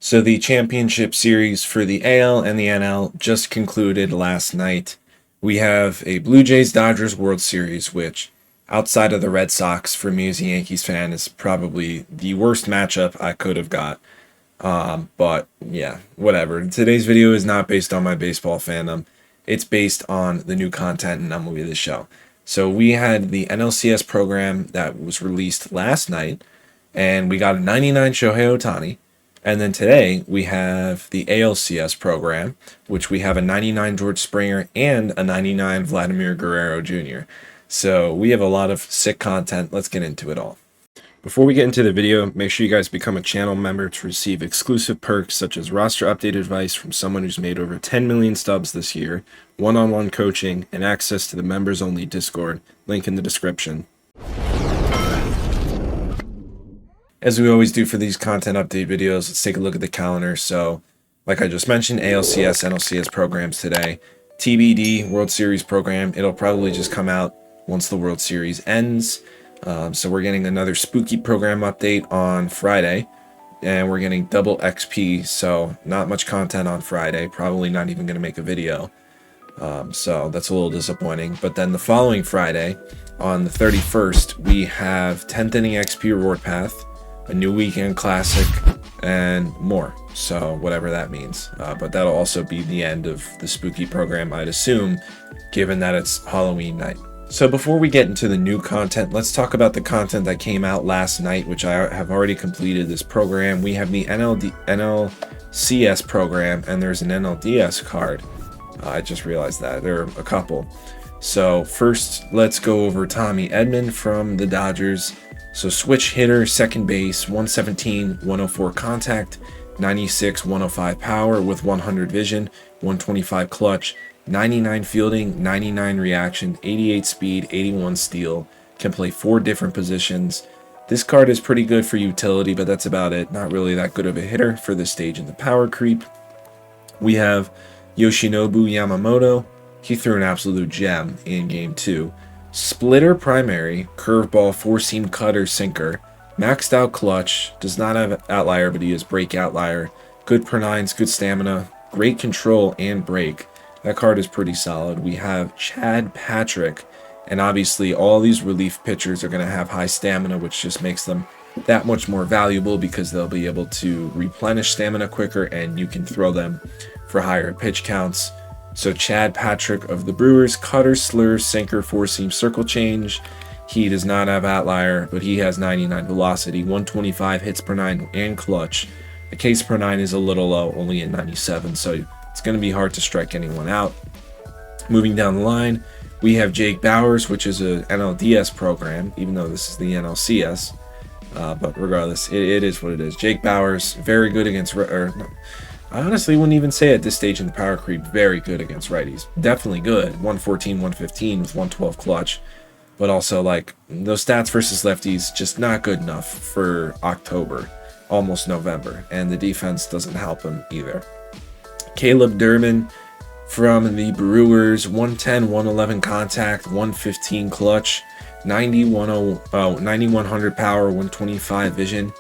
So the championship series for the AL and the NL just concluded last night. We have a Blue Jays Dodgers World Series, which outside of the Red Sox, for me as a Yankees fan, is probably the worst matchup I could have got. But yeah, whatever. Today's video is not based on my baseball fandom. It's based on the new content in MLB The Show. So we had the NLCS program that was released last night, and we got a 99 Shohei Ohtani. And then today we have the ALCS program, which we have a 99 George Springer and a 99 Vladimir Guerrero Jr. So we have a lot of sick content. Let's get into it all. Before we get into the video, make sure you guys become a channel member to receive exclusive perks such as roster update advice from someone who's made over 10 million subs this year, one-on-one coaching, and access to the members-only Discord, link in the description. As we always do for these content update videos, let's take a look at the calendar. So, like I just mentioned, ALCS, NLCS programs today. TBD, World Series program, it'll probably just come out once the World Series ends. So we're getting another spooky program update on Friday, and we're getting double XP, so not much content on Friday, probably not even going to make a video. So that's a little disappointing. But then the following Friday, on the 31st, we have 10th inning XP reward path, a new weekend classic, and more. So whatever that means. But that'll also be the end of the spooky program, I'd assume, given that it's Halloween night. So before we get into the new content, let's talk about the content that came out last night, which I have already completed this program. We have the NLCS program, and there's an NLDS card. I just realized that. There are a couple. So first, let's go over Tommy Edman from the Dodgers. So switch hitter, second base, 117, 104 contact, 96, 105 power with 100 vision, 125 clutch, 99 fielding, 99 reaction, 88 speed, 81 steal, can play 4 different positions. This card is pretty good for utility, but that's about it. Not really that good of a hitter for this stage in the power creep. We have Yoshinobu Yamamoto. He threw an absolute gem in Game 2. Splitter primary, curveball, 4-seam cutter, sinker. Maxed out clutch, does not have outlier, but he is break outlier. Good per nines, good stamina, great control and break. That card is pretty solid. We have Chad Patrick, and obviously all these relief pitchers are going to have high stamina, which just makes them that much more valuable because they'll be able to replenish stamina quicker and you can throw them for higher pitch counts. So Chad Patrick of the Brewers, cutter, slur, sinker, 4-seam circle change. He does not have outlier, but he has 99 velocity, 125 hits per 9 and clutch. The Ks per 9 is a little low, only at 97, so it's going to be hard to strike anyone out. Moving down the line, we have Jake Bauers, which is a NLDS program, even though this is the NLCS. But regardless, it is what it is. Jake Bauers, very good against... I honestly wouldn't even say at this stage in the power creep, very good against righties. Definitely good. 114, 115 with 112 clutch. But also, like, those stats versus lefties, just not good enough for October, almost November. And the defense doesn't help him either. Caleb Durbin from the Brewers, 110, 111 contact, 115 clutch, 9100 power, 125 vision.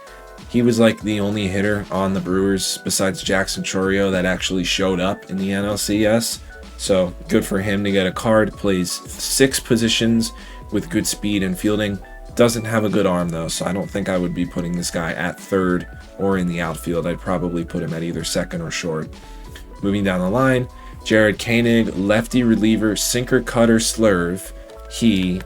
He was like the only hitter on the Brewers besides Jackson Chourio that actually showed up in the NLCS. So good for him to get a card. Plays 6 positions with good speed and fielding. Doesn't have a good arm though, so I don't think I would be putting this guy at third or in the outfield. I'd probably put him at either second or short. Moving down the line, Jared Koenig, lefty reliever, sinker, cutter, slurve. He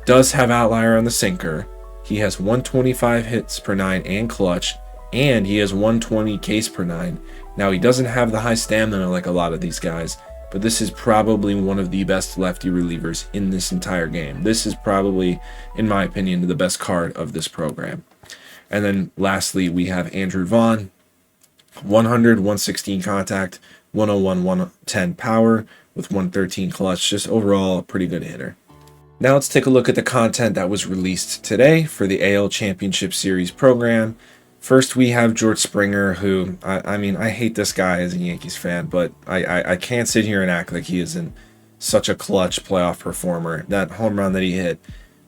does have outlier on the sinker. He has 125 hits per 9 and clutch, and he has 120 Ks per 9. Now, he doesn't have the high stamina like a lot of these guys, but this is probably one of the best lefty relievers in this entire game. This is probably, in my opinion, the best card of this program. And then lastly, we have Andrew Vaughn, 100, 116 contact, 101, 110 power with 113 clutch. Just overall a pretty good hitter. Now let's take a look at the content that was released today for the AL Championship Series program. First, we have George Springer, who, I mean, I hate this guy as a Yankees fan, but I can't sit here and act like he isn't such a clutch playoff performer. That home run that he hit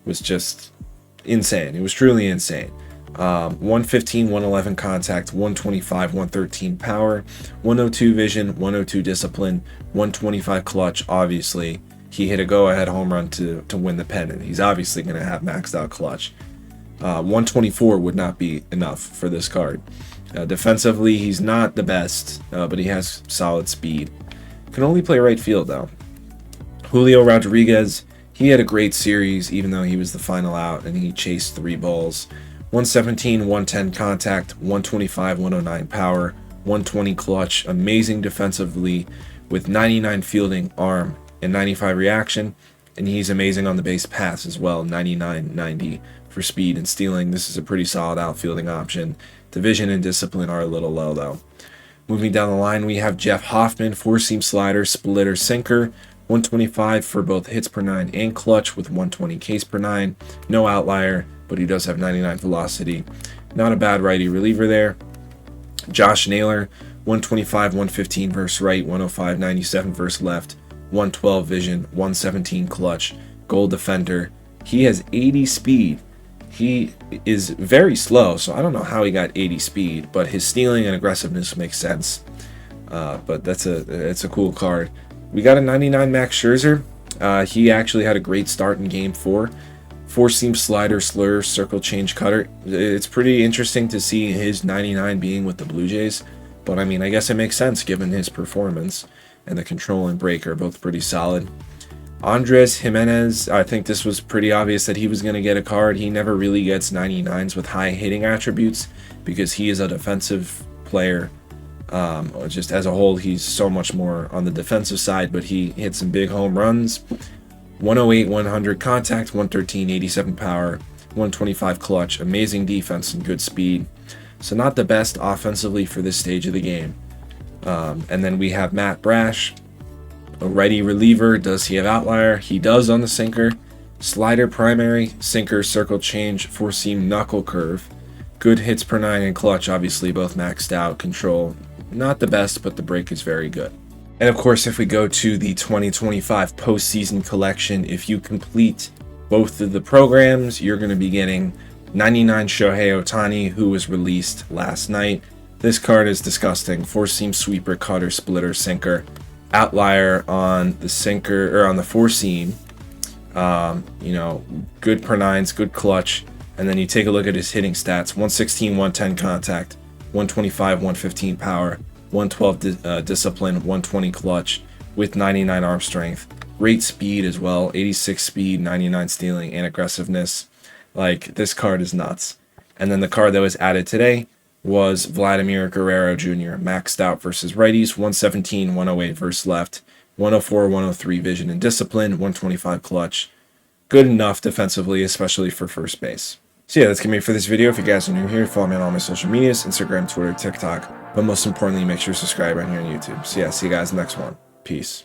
was just insane. It was truly insane. 115, 111 contact, 125, 113 power, 102 vision, 102 discipline, 125 clutch. Obviously, he hit a go-ahead home run to win the pennant. He's obviously going to have maxed out clutch. 124 would not be enough for this card. Defensively, he's not the best, but he has solid speed. Can only play right field, though. Julio Rodriguez, he had a great series, even though he was the final out, and he chased 3 balls. 117, 110 contact, 125, 109 power, 120 clutch. Amazing defensively with 99 fielding, arm, and 95 reaction. And he's amazing on the base pass as well, 99, 90 for speed and stealing. This is a pretty solid outfielding option. Division and discipline are a little low, though. Moving down the line, we have Jeff Hoffman, 4-seam slider, splitter, sinker, 125 for both hits per 9 and clutch with 120 Ks per 9. No outlier, but he does have 99 velocity. Not a bad righty reliever there. Josh Naylor, 125, 115 versus right, 105, 97 versus left, 112 vision, 117 clutch, goal defender. He has 80 speed. He is very slow, so I don't know how he got 80 speed, but his stealing and aggressiveness makes sense. But it's a cool card. We got a 99 Max Scherzer. He actually had a great start in Game 4. 4-seam slider, slur, circle change cutter. It's pretty interesting to see his 99 being with the Blue Jays, but I mean, I guess it makes sense given his performance, and the control and break are both pretty solid. Andres Jimenez, I think this was pretty obvious that he was going to get a card. He never really gets 99s with high hitting attributes because he is a defensive player. Just as a whole, he's so much more on the defensive side, but he hit some big home runs. 108, 100 contact, 113, 87 power, 125 clutch, amazing defense and good speed. So not the best offensively for this stage of the game. And then we have Matt Brash, a righty reliever. Does he have outlier? He does on the sinker. Slider primary, sinker, circle change, 4-seam knuckle curve. Good hits per 9 and clutch, obviously both maxed out. Control, not the best, but the break is very good. And of course, if we go to the 2025 postseason collection, if you complete both of the programs, you're going to be getting 99 Shohei Ohtani, who was released last night. This card is disgusting. 4-seam sweeper, cutter, splitter, sinker. Outlier on the sinker, or on the 4-seam. Good per 9s, good clutch. And then you take a look at his hitting stats. 116, 110 contact, 125, 115 power, 112 discipline, 120 clutch with 99 arm strength. Great speed as well, 86 speed, 99 stealing, and aggressiveness. Like, this card is nuts. And then the card that was added today was Vladimir Guerrero Jr. Maxed out versus righties, 117, 108 versus left, 104, 103 vision and discipline, 125 clutch. Good enough defensively, especially for first base. So yeah, that's going to be it for this video. If you guys are new here, follow me on all my social medias, Instagram, Twitter, TikTok. But most importantly, make sure to subscribe right here on YouTube. So yeah, see you guys in the next one. Peace.